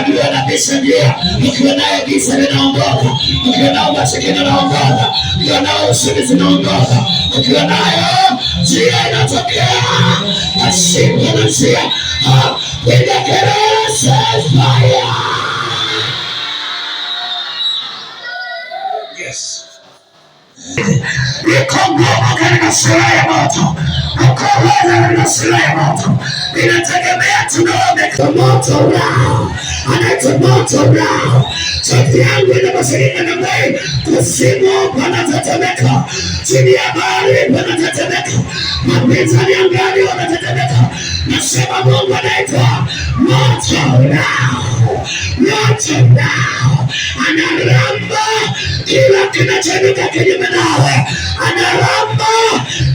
adui anabisha njia. Ukiwa nayo giza linaondoka, ukiwa nayo masikini linaondoka, ukiwa nayo ushindi zinaondoka, ukiwa nayo njia inatokea pasipo na njia. Piga kelele, say fire! Yes. Iko nguvu katika silaha ya moto, uko uwezo katika silaha ya moto. Inategemea tunaomeka moto nao, anaita moto nao. Sauti yangu inaposikika namna hii, kuzimu panatetemeka, chini ya bahari panatetemeka, mapinzani angani wanatetemeka. Nasema Mungu anaitwa moto nao, moto nao. Analamba kila kinachoinuka kinyume nawe, analamba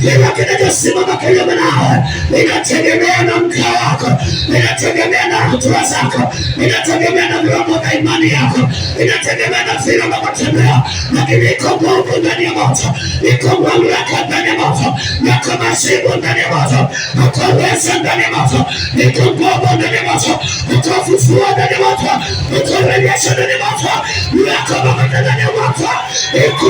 kila kinachosimama kinyume nawe. Inategemea na mkao wako, inategemea na hatua zako, inategemea na viwango vya imani yako, inategemea na vile unavyotembea. Lakini iko nguvu ndani ya moto, iko mamlaka ndani ya moto, iko majibu ndani ya moto, iko uwezo ndani ya moto, iko nguvu ndani ya moto, iko ufufuo ndani ya moto, iko rejesho ndani ya moto, iko mamlaka ndani ya moto, iko